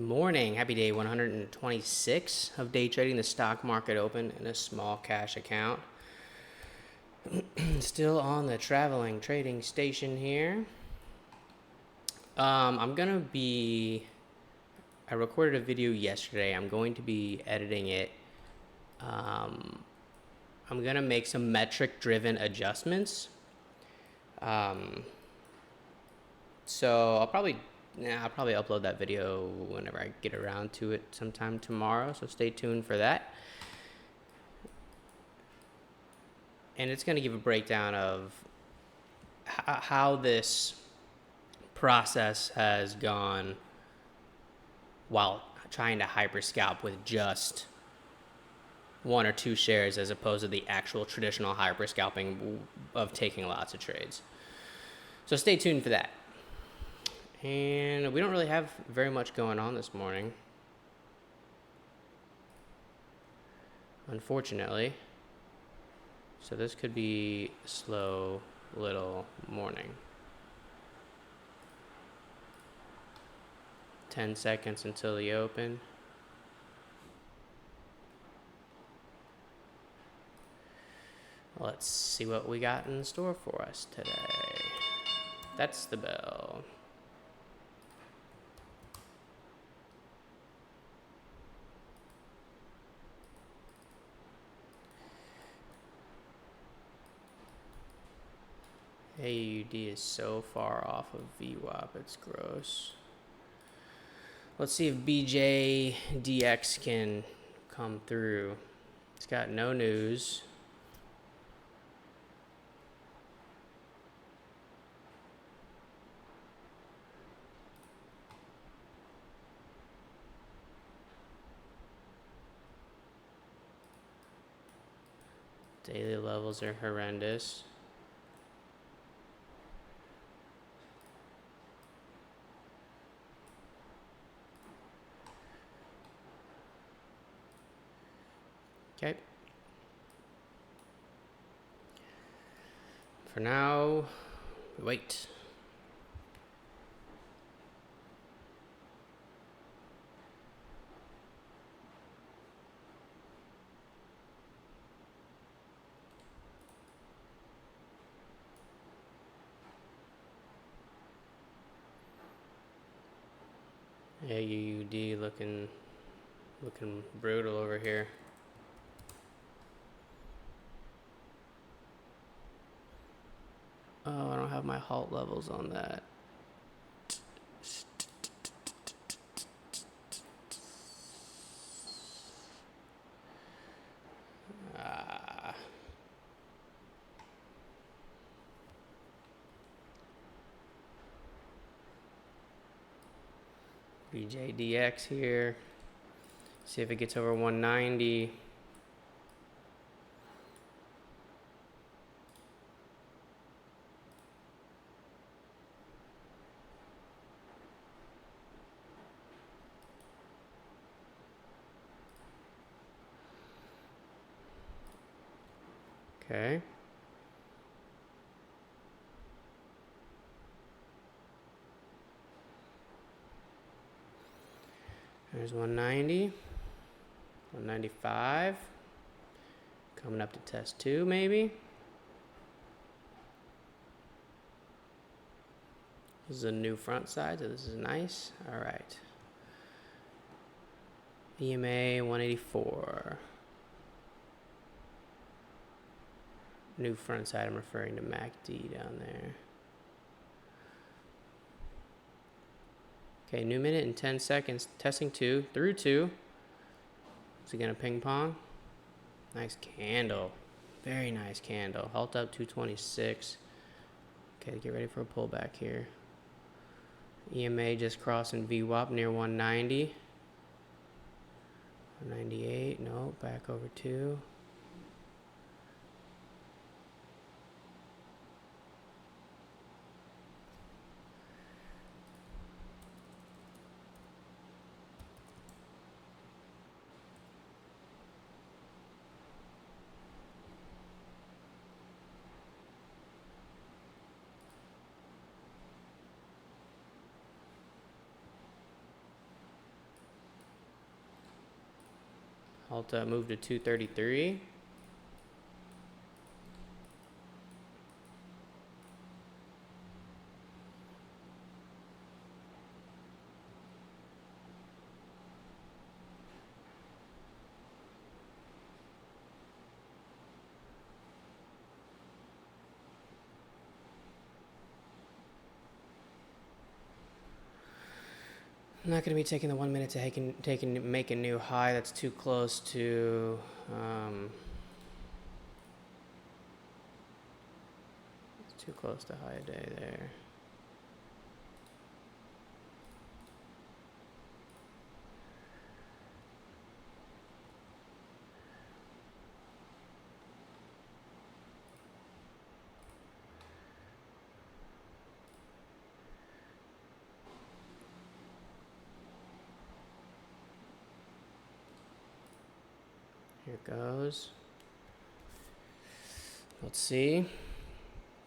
Morning. Happy day 126 of day trading. The stock market open in a small cash account. Still on the traveling trading station here. I recorded a video yesterday. I'm going to be editing it. I'm going to make some metric driven adjustments. So I'll probably upload that video whenever I get around to it sometime tomorrow. So stay tuned for that. And it's going to give a breakdown of how this process has gone while trying to hyper scalp with just one or two shares as opposed to the actual traditional hyper scalping of taking lots of trades. So stay tuned for that. And we don't really have very much going on this morning, unfortunately. So this could be a slow little morning. 10 seconds until the open. Let's see what we got in store for us today. That's the bell. AUD is so far off of VWAP, it's gross. Let's see if BJDX can come through. It's got no news. Daily levels are horrendous. Okay. For now, wait. AUD looking brutal over here. Oh, I don't have my halt levels on that. BJDX here. See if it gets over 190. Okay. There's 190, 195. Coming up to test 2 maybe. This is a new front side, so this is nice. All right. EMA 184. New front side, I'm referring to MACD down there. Okay, new minute in 10 seconds. Testing 2, through 2. Is it gonna ping pong? Nice candle. Very nice candle. Halt up 226. Okay, get ready for a pullback here. EMA just crossing VWAP near 190. 198, no, back over 2. Alta moved to 233. I'm not going to be taking the 1 minute to make a new high. That's too close to it's too close to high day there. Here it goes. Let's see.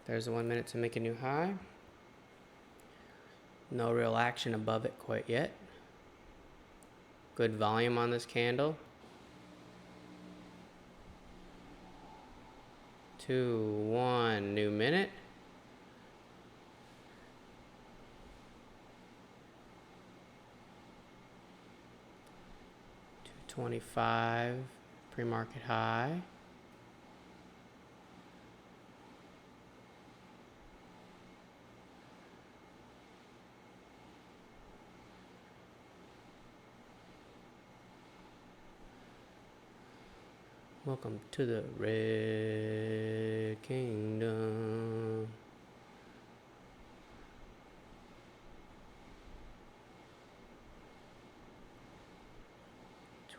There's the 1 minute to make a new high. No real action above it quite yet. Good volume on this candle. 2, 1, new minute. $225 pre-market high. Welcome to the Red Kingdom.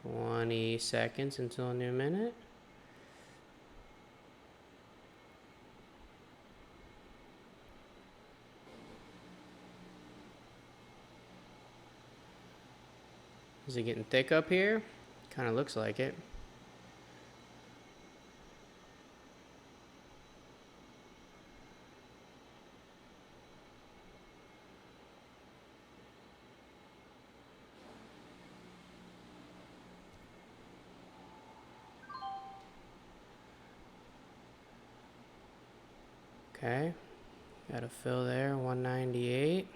$20 seconds until a new minute. Is it getting thick up here? Kind of looks like it. Okay, got a fill there, 198.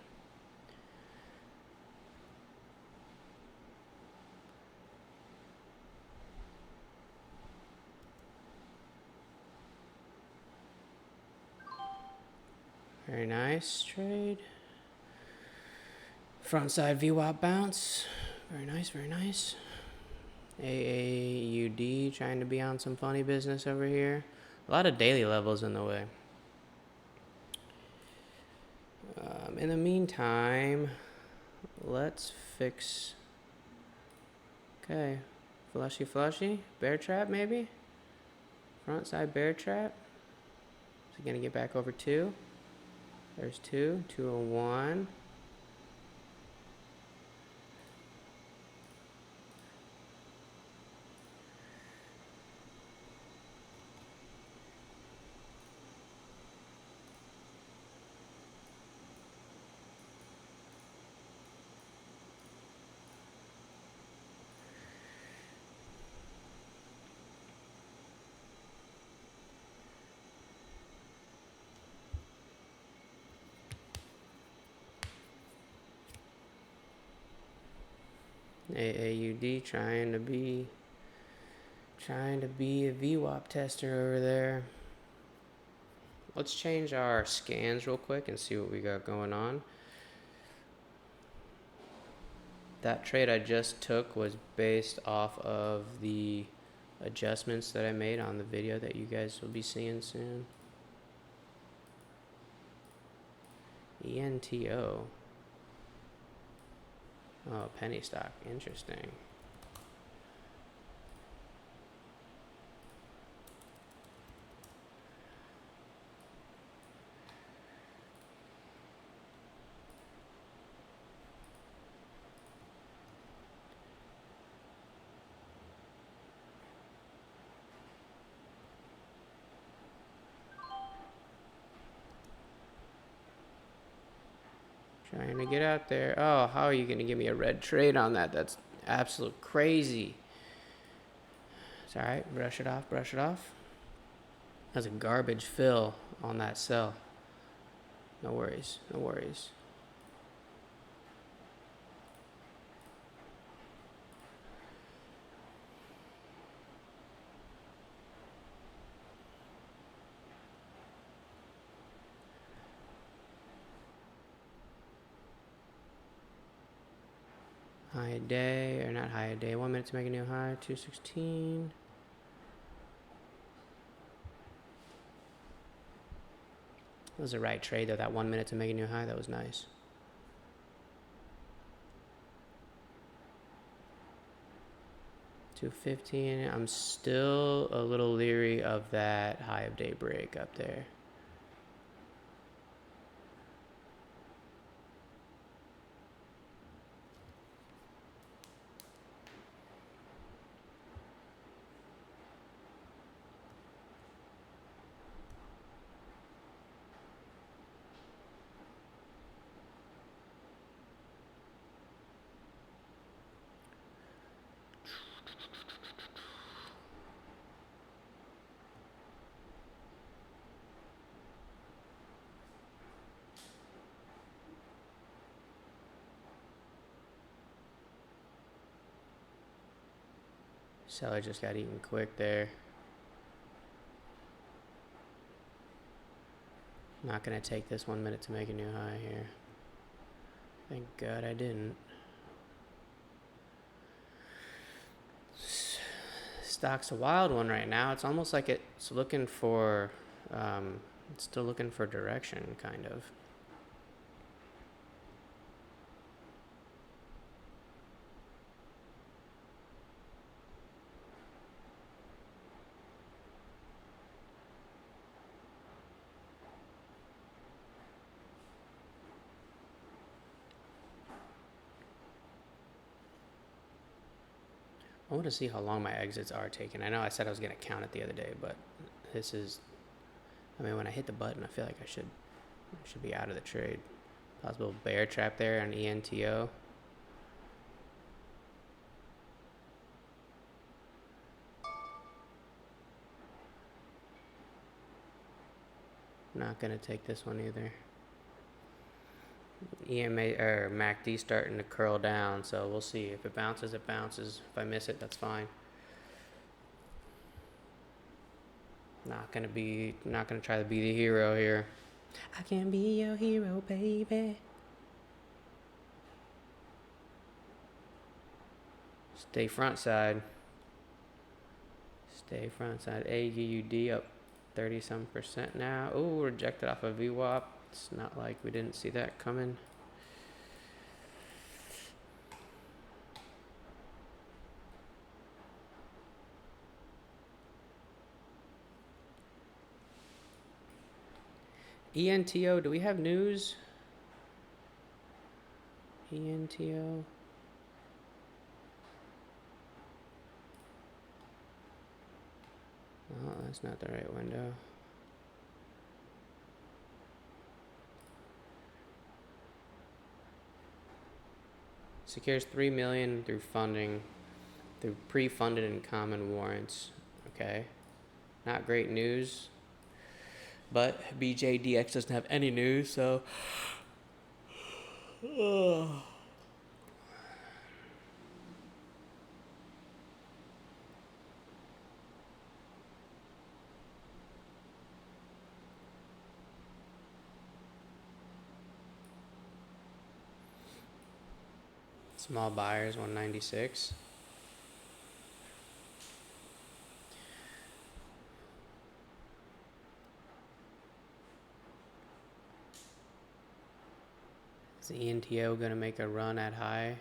Very nice trade. Frontside VWAP bounce. Very nice, very nice. AAUD trying to be on some funny business over here. A lot of daily levels in the way. In the meantime, let's fix. Okay, flushy, bear trap maybe. Front side bear trap. Is it gonna get back over 2? There's 2, 201. AAUD trying to be a VWAP tester over there. Let's change our scans real quick and see what we got going on. That trade I just took was based off of the adjustments that I made on the video that you guys will be seeing soon. ENTO. Oh, penny stock. Interesting. Trying to get out there. Oh, how are you going to give me a red trade on that? That's absolute crazy. It's all right. Brush it off. Brush it off. That's a garbage fill on that sell. No worries. No worries. High a day, or not high a day. 1 minute to make a new high. 216. That was the right trade though. That 1 minute to make a new high. That was nice. $215. I'm still a little leery of that high of day break up there. Seller just got eaten quick there. Not gonna take this 1 minute to make a new high here. Thank God I didn't. Stock's a wild one right now. It's almost like it's looking for, it's still looking for direction, kind of. I want to see how long my exits are taking. I know I said I was going to count it the other day, but this is, I mean, when I hit the button, I feel like I should be out of the trade. Possible bear trap there on ENTO. Not going to take this one either. EMA or MACD starting to curl down, so we'll see. If it bounces, it bounces. If I miss it, that's fine. Not gonna try to be the hero here. I can be your hero, baby. Stay front side. Stay front side. AUD up 30% now. Oh, rejected off of VWAP. It's not like we didn't see that coming. ENTO, do we have news? ENTO. Oh, that's not the right window. Secures $3 million through funding, through pre-funded and common warrants. Okay, not great news. But BJDX doesn't have any news, so small buyers 196. Is the ENTO gonna make a run at high?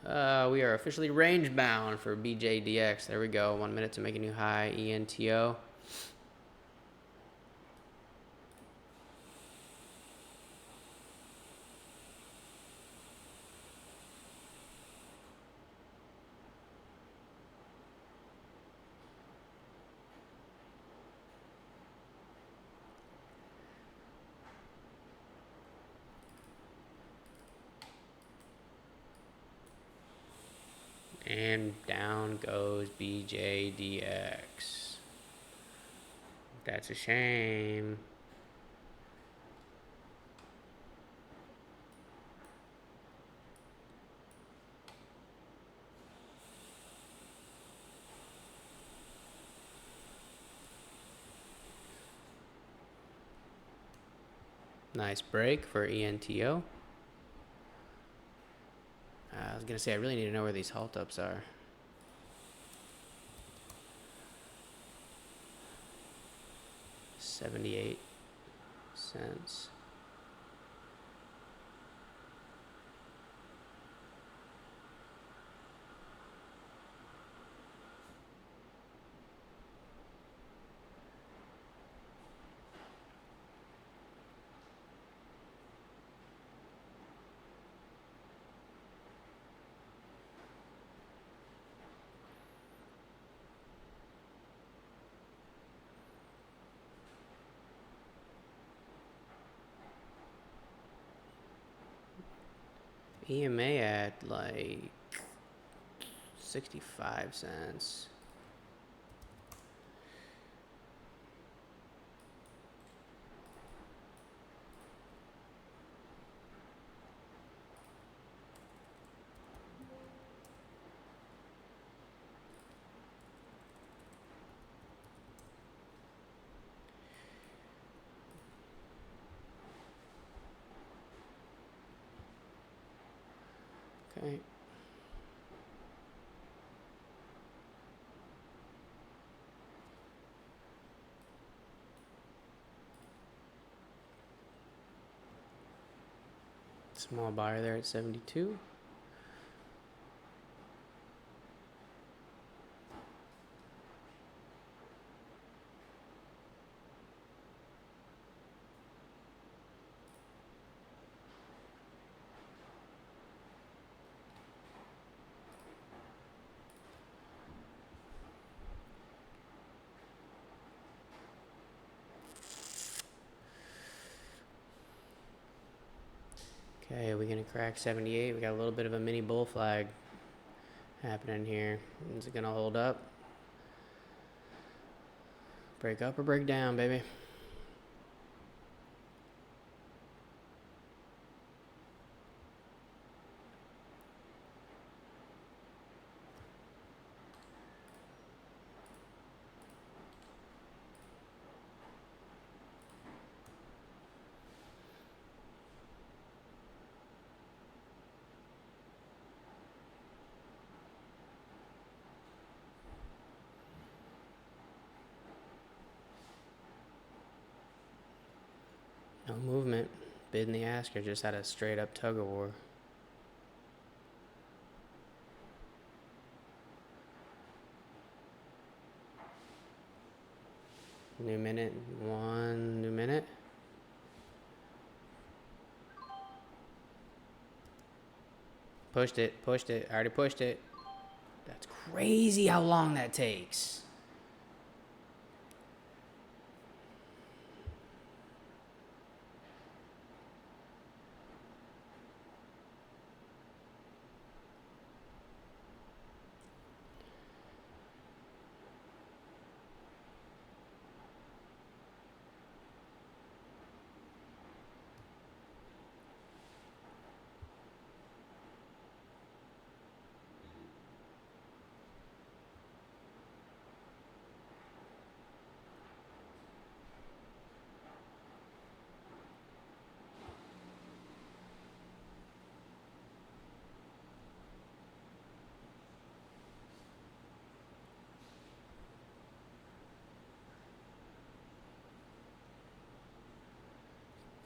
We are officially range bound for BJDX. There we go. 1 minute to make a new high. ENTO. And down goes BJDX. That's a shame. Nice break for ENTO. I was going to say, I really need to know where these halt ups are. $0.78. EMA at like 65 cents. Okay. Small buyer there at 72. Okay, we're gonna crack 78. We got a little bit of a mini bull flag happening here. Is it gonna hold up? Break up or break down, baby? No movement. Bid and the asker just had a straight up tug of war. New minute. One new minute. Pushed it. Pushed it. I already pushed it. That's crazy how long that takes.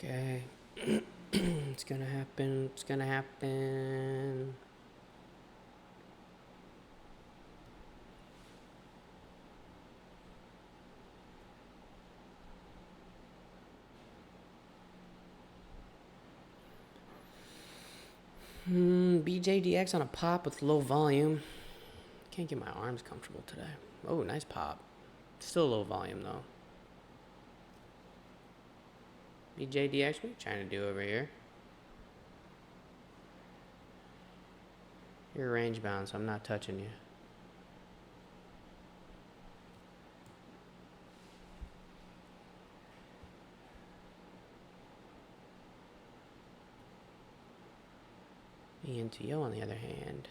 Okay. It's gonna happen. It's gonna happen. BJDX on a pop with low volume. Can't get my arms comfortable today. Oh, nice pop. Still low volume though. BJDX, what are you trying to do over here? You're range bound, so I'm not touching you. ENTO, on the other hand,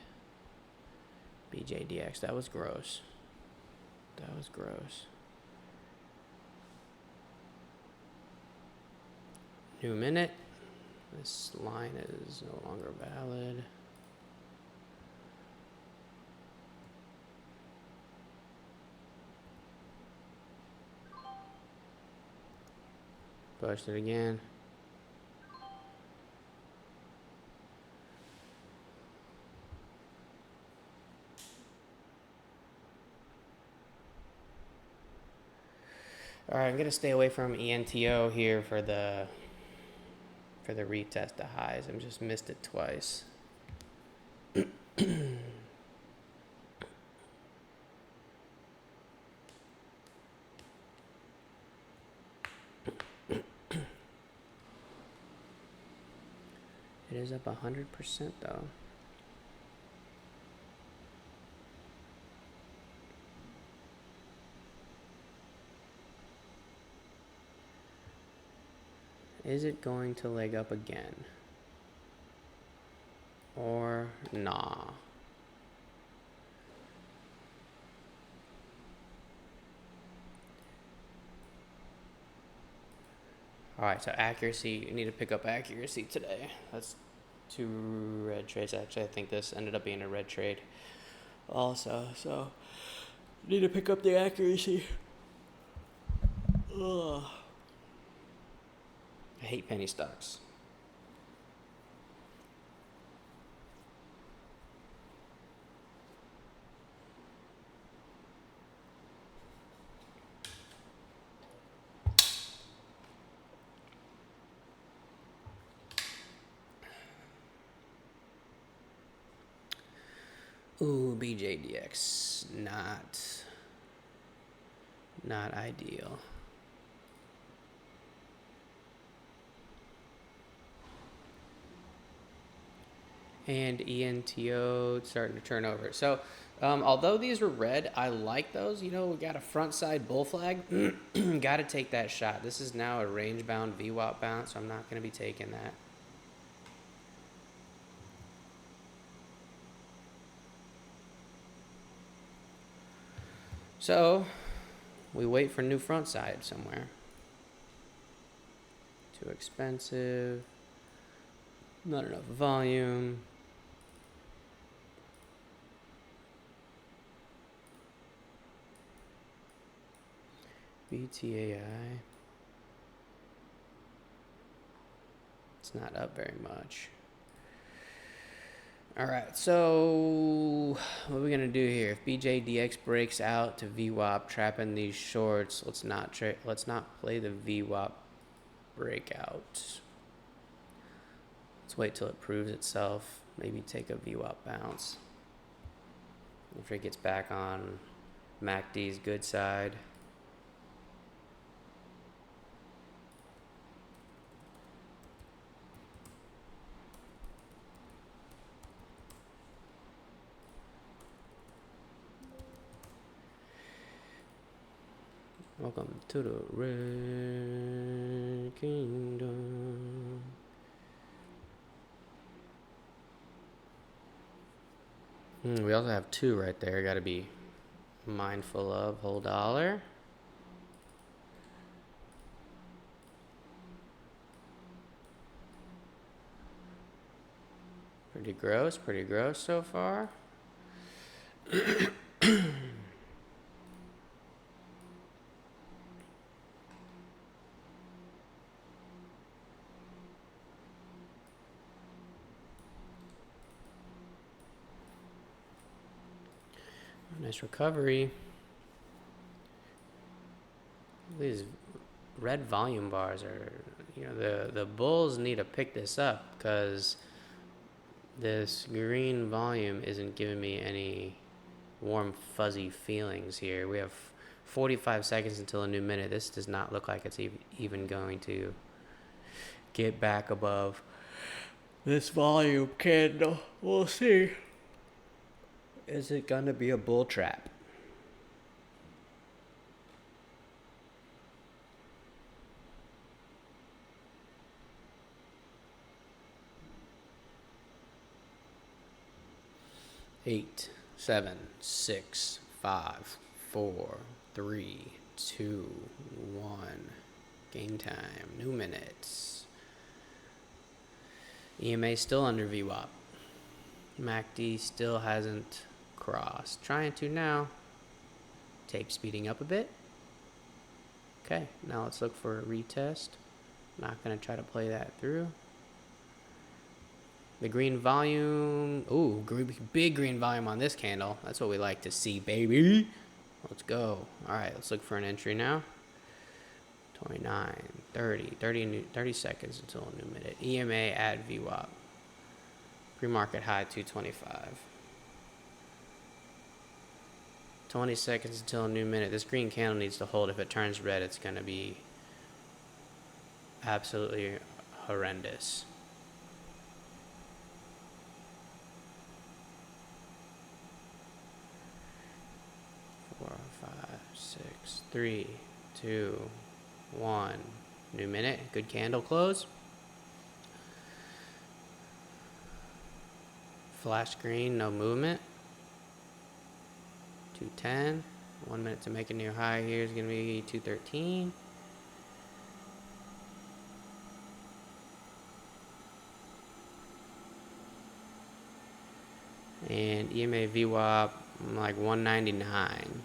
BJDX, that was gross. That was gross. New minute. This line is no longer valid. Pushed it again. All right, I'm gonna stay away from ENTO here for the retest of highs. I just missed it twice. It is up 100% though. Is it going to leg up again? Or nah? Alright, so accuracy, you need to pick up accuracy today. That's 2 red trades. Actually, I think this ended up being a red trade also, so need to pick up the accuracy. Ugh. I hate penny stocks. Ooh, BJDX, not ideal. And ENTO starting to turn over. So, although these were red, I like those. You know, we got a front side bull flag. Got to take that shot. This is now a range bound VWAP bounce, so I'm not going to be taking that. So, we wait for new front side somewhere. Too expensive. Not enough volume. BTAI. It's not up very much. All right, so what are we gonna do here? If BJDX breaks out to VWAP, trapping these shorts, let's not play the VWAP breakout. Let's wait till it proves itself. Maybe take a VWAP bounce. If it gets back on MACD's good side. Welcome to the Red Kingdom. We also have 2 right there. Got to be mindful of. Whole dollar. Pretty gross so far. Nice recovery. These red volume bars are, the bulls need to pick this up because this green volume isn't giving me any warm, fuzzy feelings here. We have 45 seconds until a new minute. This does not look like it's even going to get back above this volume candle. We'll see. Is it gonna be a bull trap? Eight, seven, six, five, four, three, two, one. Game time. New minutes. EMA still under VWAP. MACD still hasn't crossed. Trying to now. Tape speeding up a bit. Okay, now let's look for a retest. Not going to try to play that through. The green volume. Ooh, big green volume on this candle. That's what we like to see, baby. Let's go. All right, let's look for an entry now. 29, 30 seconds until a new minute. EMA at VWAP. Pre-market high 225. 20 seconds until a new minute. This green candle needs to hold. If it turns red, it's going to be absolutely horrendous. Four, five, six, 3, 2, 1. New minute. Good candle close. Flash green, no movement. 210. 1 minute to make a new high here is going to be 213. And EMA VWAP like 199.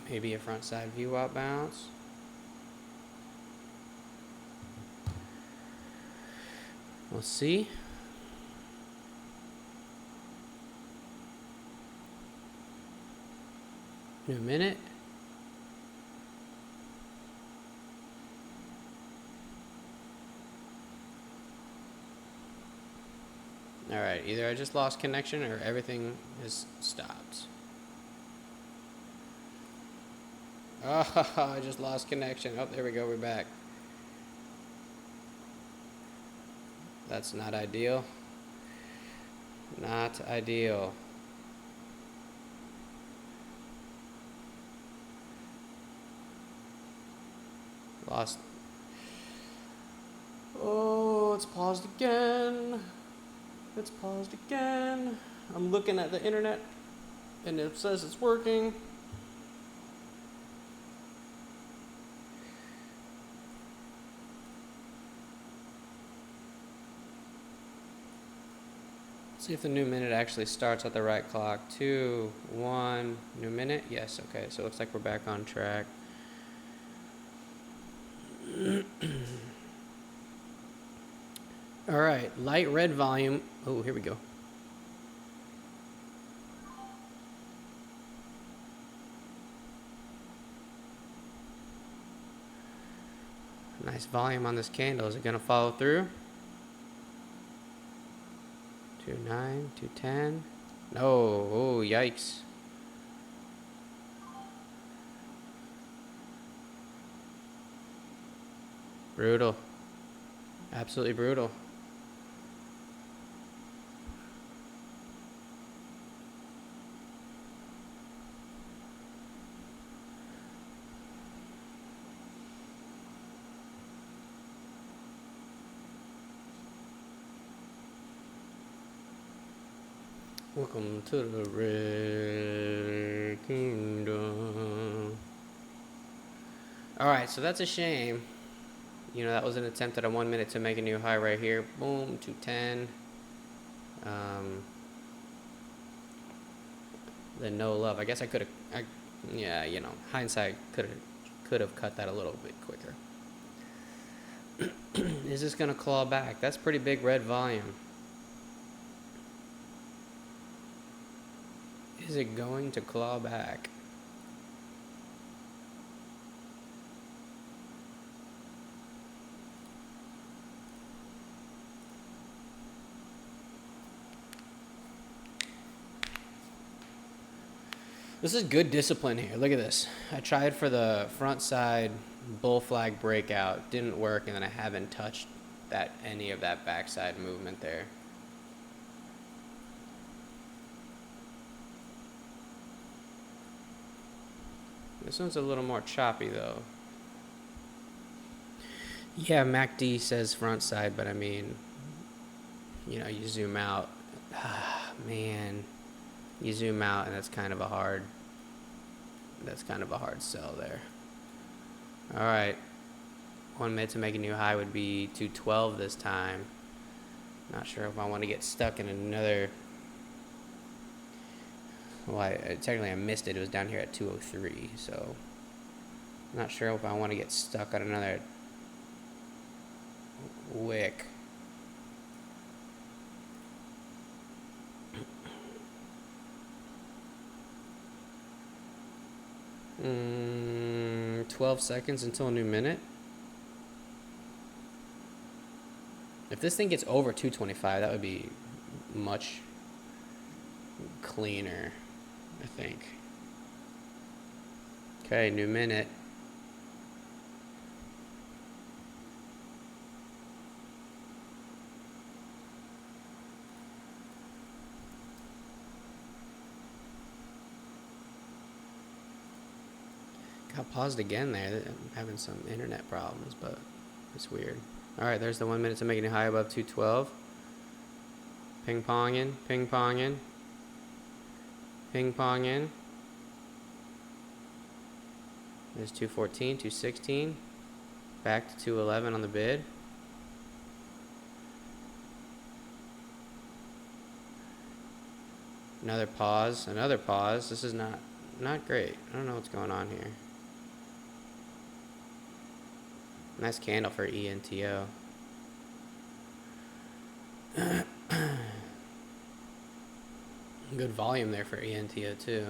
Maybe a front side VWAP bounce. We'll see. New minute. All right, either I just lost connection or everything has stopped. Oh, I just lost connection. Oh, there we go, we're back. That's not ideal. Not ideal. Lost. Oh, it's paused again. It's paused again. I'm looking at the internet and it says it's working. See if the new minute actually starts at the right clock. 2, 1, new minute. Yes, okay, so it looks like we're back on track. All right, light red volume. Oh, here we go. Nice volume on this candle. Is it going to follow through? 2.9, 2.10. No, oh, yikes. Brutal. Absolutely brutal. Welcome to the Red Kingdom. Alright, so that's a shame. You know, that was an attempt at a 1 minute to make a new high right here. Boom, 210. The no love. I guess I could have, yeah, you know, hindsight could have cut that a little bit quicker. Is this going to claw back? That's pretty big red volume. Is it going to claw back? This is good discipline here. Look at this. I tried for the front side bull flag breakout. Didn't work, and then I haven't touched any of that backside movement there. This one's a little more choppy, though. Yeah, MACD says front side, but I mean, you know, you zoom out. Man, you zoom out, and that's kind of a hard sell there. All right, 1 minute to make a new high would be 212 this time. Not sure if I want to get stuck in another. Well, technically I missed it. It was down here at 203, so not sure if I want to get stuck on another wick. Mm, 12 seconds until a new minute. If this thing gets over 225, that would be much cleaner, I think. Okay, new minute. Got paused again there. I'm having some internet problems, but it's weird. All right, there's the 1 minute to make a new high above 212. Ping pong in, ping pong in, ping pong in. There's 214, 216. Back to 211 on the bid. Another pause, another pause. This is not great. I don't know what's going on here. Nice candle for ENTO. Good volume there for ENTO too.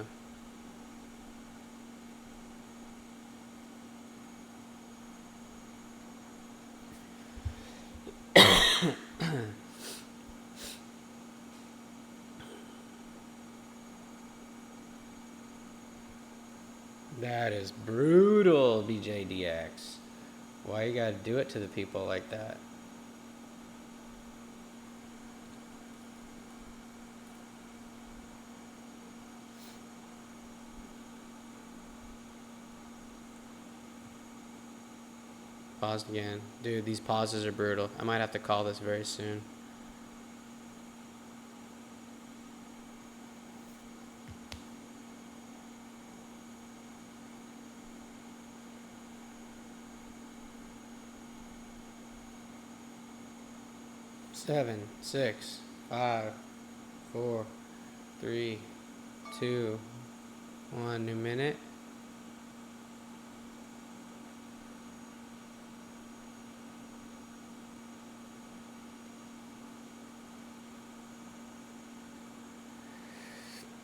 That is brutal, BJDX. Why you gotta do it to the people like that? Paused again. Dude, these pauses are brutal. I might have to call this very soon. Seven, 6, 5, 4, 3, 2, 1. New minute.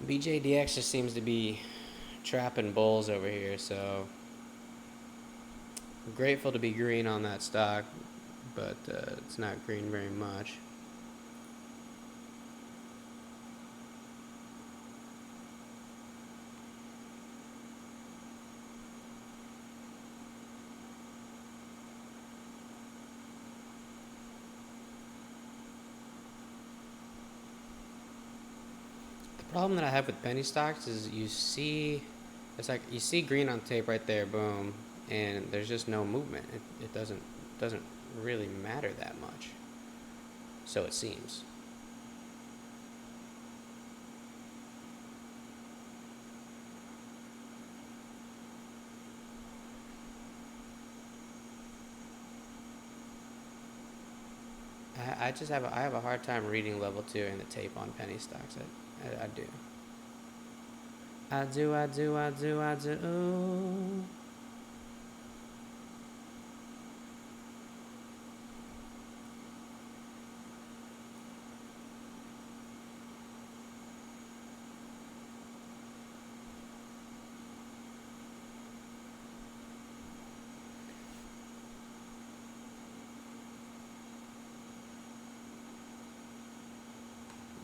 BJDX just seems to be trapping bulls over here, so I'm grateful to be green on that stock, but it's not green very much. The problem that I have with penny stocks is it's like you see green on tape right there, boom, and there's just no movement. It doesn't really matter that much. So it seems. I have a hard time reading level 2 in the tape on penny stocks. I do. I do.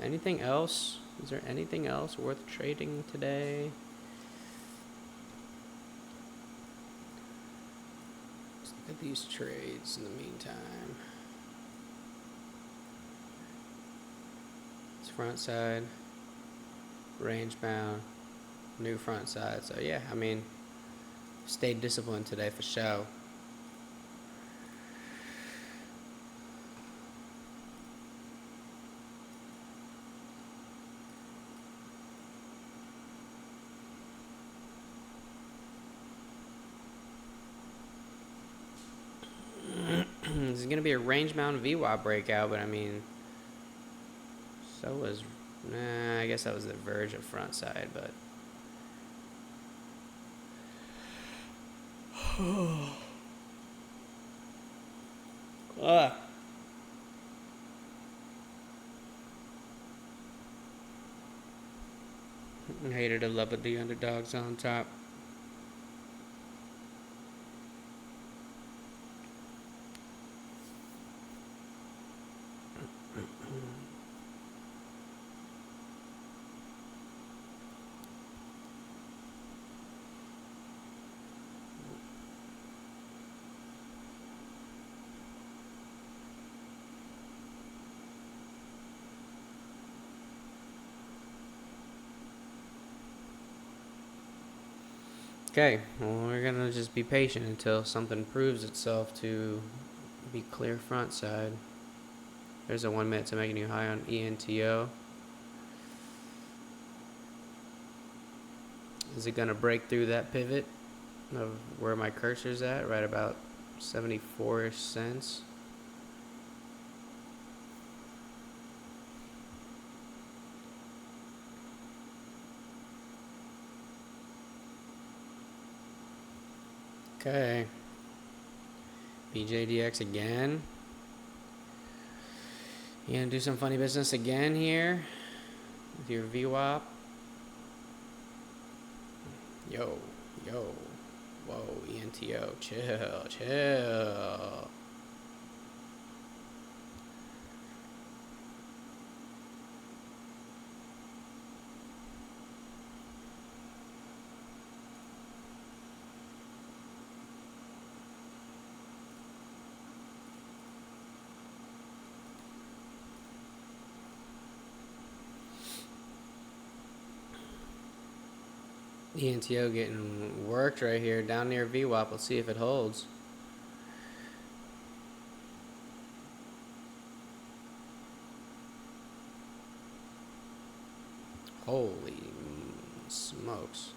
Anything else? Is there anything else worth trading today? these trades in the meantime. It's front side, range bound, new front side. So yeah, I mean, stayed disciplined today for show. This is gonna be a range bound VWAP breakout, but I mean, so was, I guess that was the verge of front side, but. Ah. Hated to love it, the underdogs on top. Okay, well, we're gonna just be patient until something proves itself to be clear front side. There's a 1 minute to make a new high on ENTO. Is it gonna break through that pivot of where my cursor's at, right about 74 cents? Okay. BJDX again. You gonna do some funny business again here with your VWAP? Yo, whoa, ENTO, chill. ENTO getting worked right here down near VWAP. Let's see if it holds. Holy smokes.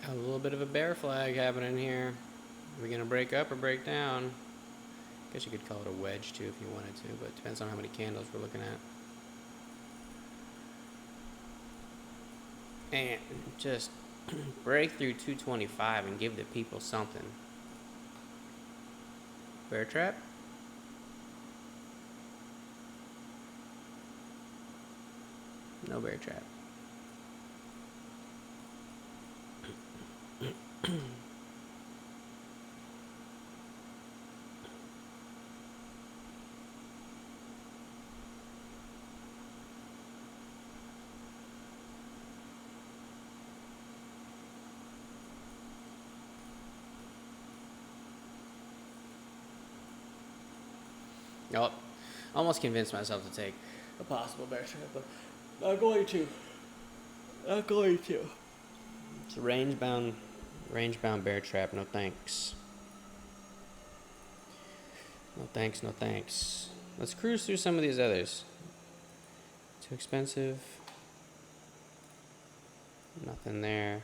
A little bit of a bear flag happening here. Are we gonna break up or break down? Guess you could call it a wedge too if you wanted to, but it depends on how many candles we're looking at. And just break through 225 and give the people something. Bear trap? No bear trap. Oh, almost convinced myself to take a possible bear trap, but not going to. It's a range bound bear trap. No thanks. No thanks. Let's cruise through some of these others. Too expensive. Nothing there.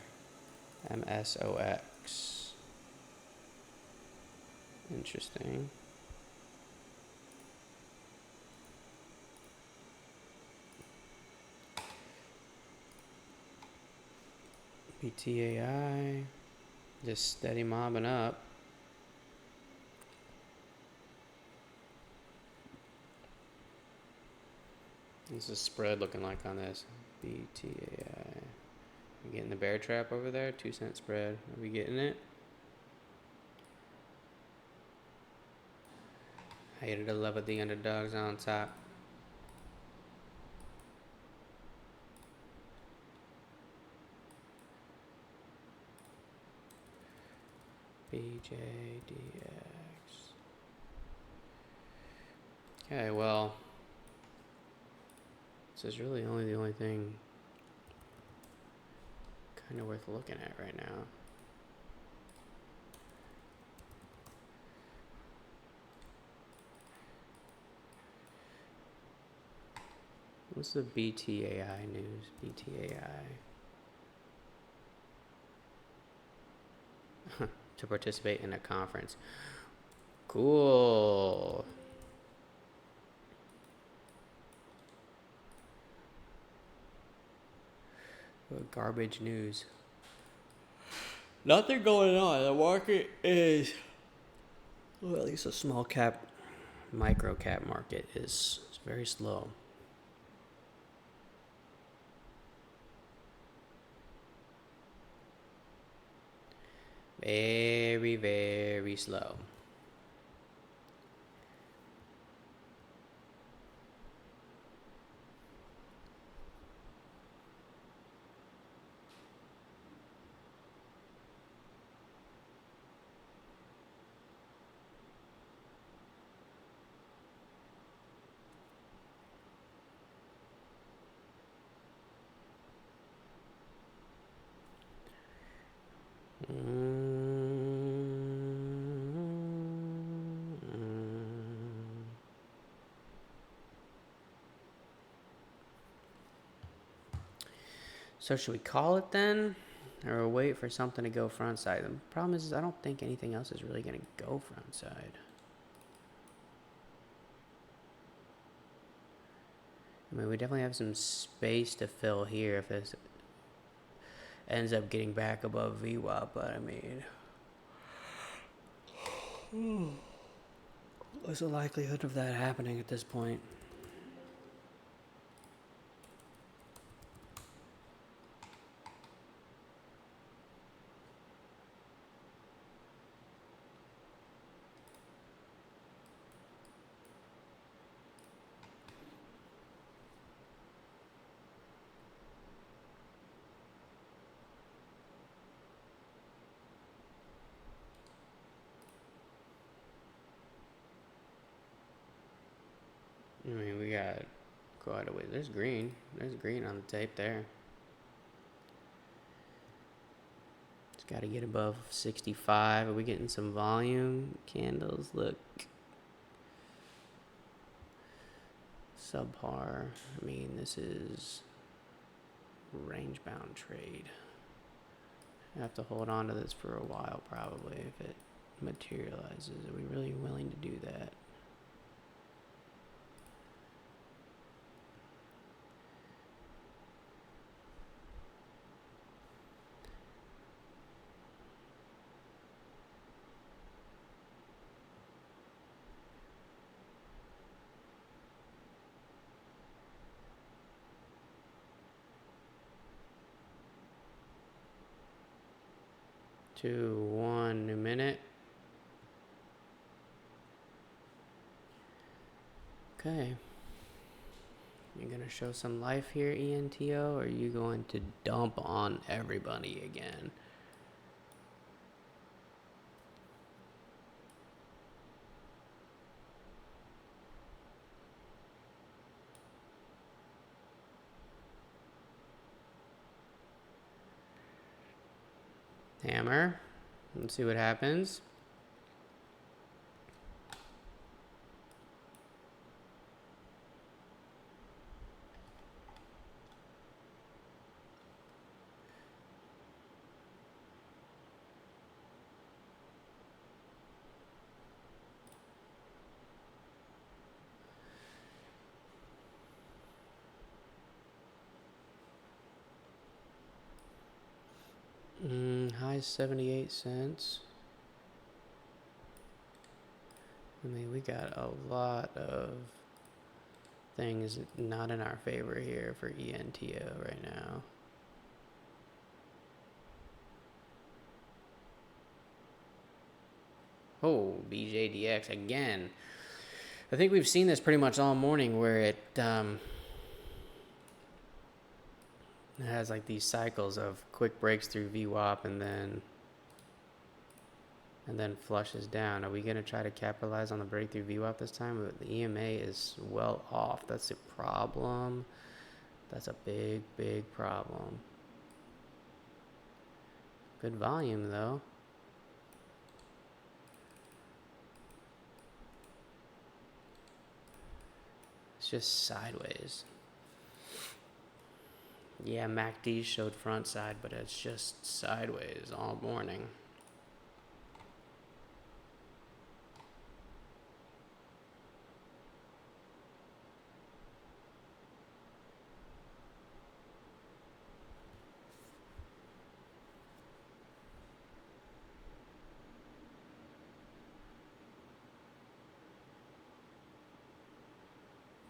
MSOX. Interesting. BTAI just steady mobbing up. What's the spread looking like on this? BTAI. We getting the bear trap over there? 2-cent spread. Are we getting it? Hated to love it, the underdogs on top. BJDX. Okay, well, this is really the only thing kind of worth looking at right now. What's the BTAI news? BTAI. To participate in a conference. Cool. What garbage news. Nothing going on. The market is, well, at least a small cap, micro cap market is very slow. Very, very slow. So should we call it then, or wait for something to go front side? The problem is I don't think anything else is really going to go front side. I mean, we definitely have some space to fill here if this ends up getting back above VWAP, but I mean, what's the likelihood of that happening at this point? I mean, we got quite a way. There's green. There's green on the tape there. It's got to get above 65. Are we getting some volume? Candles look subpar. I mean, this is range bound trade. I have to hold on to this for a while probably if it materializes. Are we really willing to do that? Two, 1 new minute. Okay. You're gonna show some life here, ENTO, or are you going to dump on everybody again? Hammer. Let's see what happens. nice 78 cents. I mean, we got a lot of things not in our favor here for ENTO right now. Oh, BJDX again. I think we've seen this pretty much all morning where it has like these cycles of quick breaks through VWAP and then flushes down. Are we going to try to capitalize on the breakthrough VWAP this time? The EMA is well off. That's a problem. That's a big, big problem. Good volume, though. It's just sideways. Yeah, MACD showed front side, but it's just sideways all morning.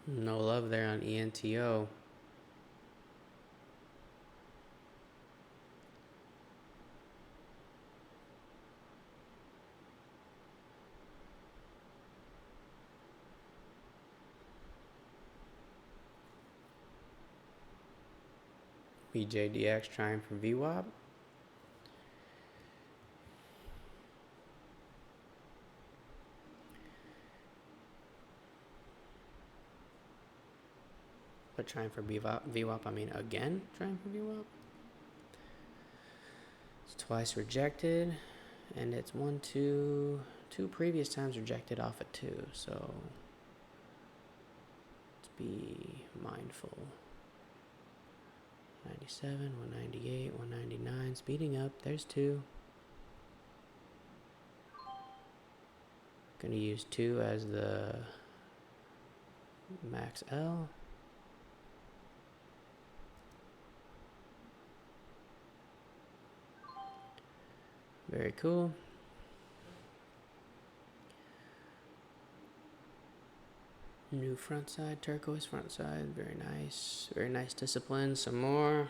No love there on ENTO. BJDX trying for VWAP. But trying for VWAP, I mean again trying for VWAP. It's twice rejected, and it's two previous times rejected off at 2, so let's be mindful. 97, 198, 199, speeding up, there's 2. Gonna use 2 as the max L. Very cool. New front side, turquoise front side, very nice. Very nice discipline, some more.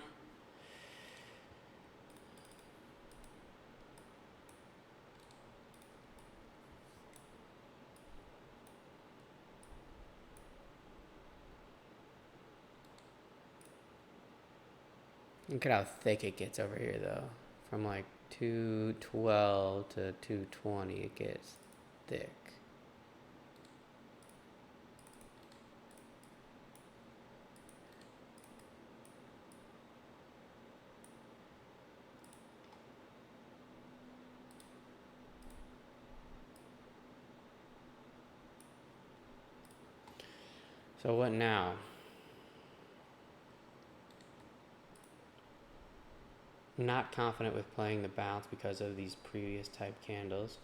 Look at how thick it gets over here though. From like 212 to 220, it gets thick. So what now? Not confident with playing the bounce because of these previous type candles.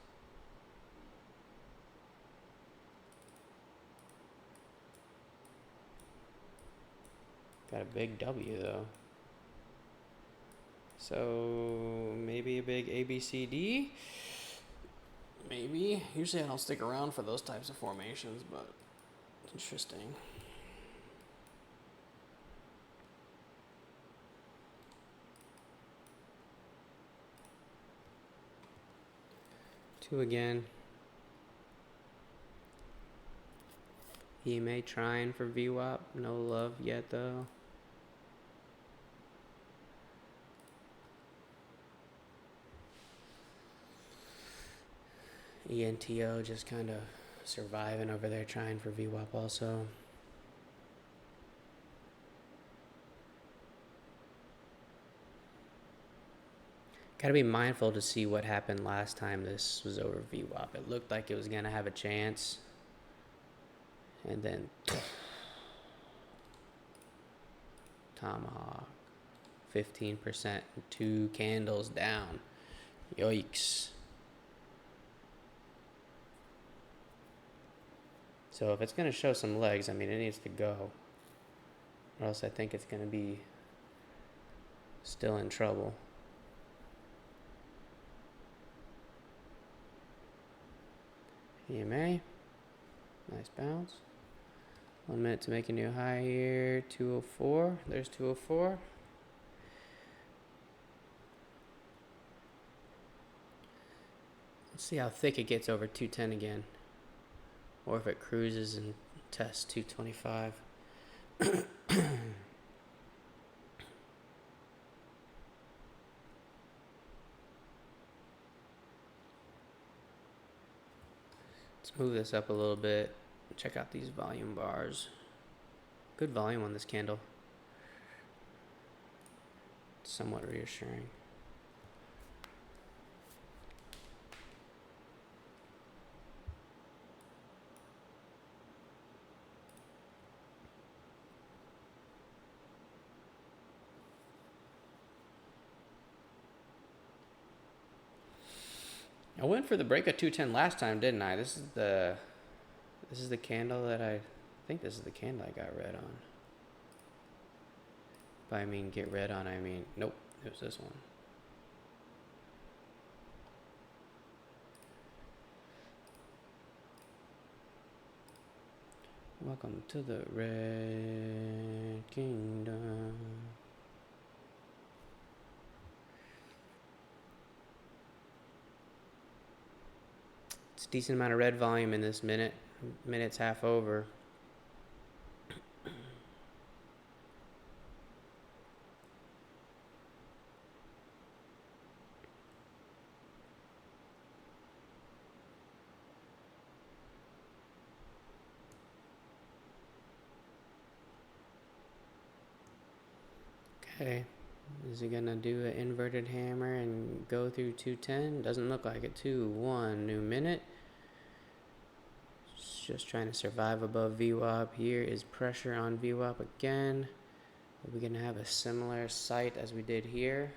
Got a big W though. So maybe a big ABCD? Maybe. Usually I don't stick around for those types of formations, but interesting. Two again. EMA trying for VWAP. No love yet though. ENTO just kind of surviving over there trying for VWAP also. Got to be mindful to see what happened last time this was over VWAP. It looked like it was going to have a chance. And then tomahawk. 15%, 2 candles down. Yikes. So if it's going to show some legs, I mean, it needs to go. Or else I think it's going to be still in trouble. EMA. Nice bounce. 1 minute to make a new high here. 204. There's 204. Let's see how thick it gets over 210 again. Or if it cruises and tests 225. Let's move this up a little bit. Check out these volume bars. Good volume on this candle. Somewhat reassuring. I went for the break of 210 last time, didn't I? This is the candle that I think this is the candle I got red on. By I mean get red on, I mean nope, it was this one. Welcome to the Red Kingdom. It's a decent amount of red volume in this minute. Minute's half over. Okay, is he gonna do an inverted hammer and go through 210? Doesn't look like it. 2-1, new minute. Just trying to survive above VWAP. Here is pressure on VWAP again. Are we gonna have a similar sight as we did here?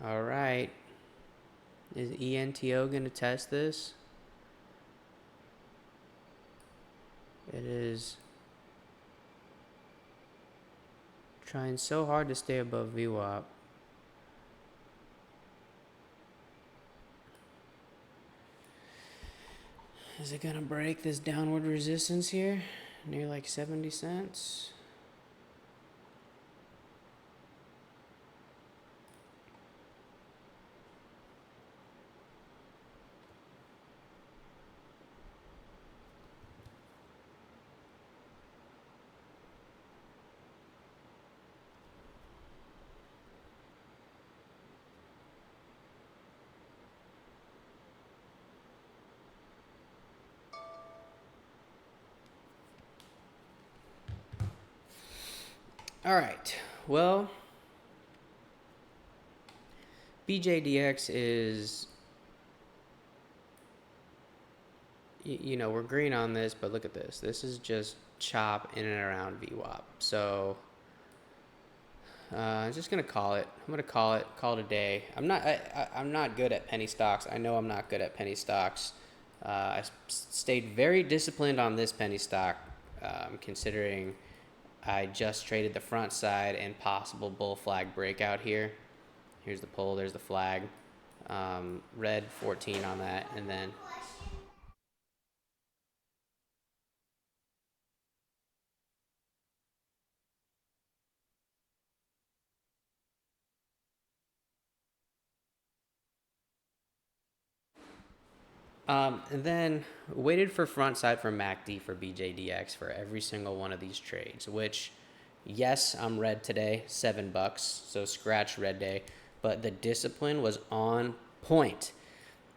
All right. Is ENTO going to test this? It is trying so hard to stay above VWAP. Is it going to break this downward resistance here? Near like 70 cents? All right. Well, BJDX is, you know, we're green on this, but look at this. This is just chop in and around VWAP. So I'm just gonna call it. I'm gonna call it a day. I'm not good at penny stocks. I know I'm not good at penny stocks. I stayed very disciplined on this penny stock, considering I just traded the front side and possible bull flag breakout here. Here's the pull, there's the flag. Red 14 on that, and then and then waited for front side for MACD for BJDX for every single one of these trades, which, yes, I'm red today, $7, so scratch red day, but the discipline was on point.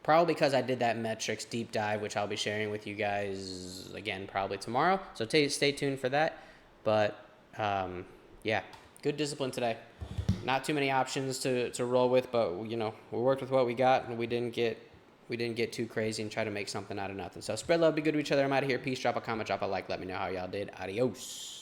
Probably because I did that metrics deep dive, which I'll be sharing with you guys again probably tomorrow. So stay tuned for that. But yeah, good discipline today. Not too many options to roll with, but you know we worked with what we got, and we didn't get too crazy and try to make something out of nothing. So spread love, be good to each other. I'm out of here. Peace. Drop a comment, drop a like. Let me know how y'all did. Adios.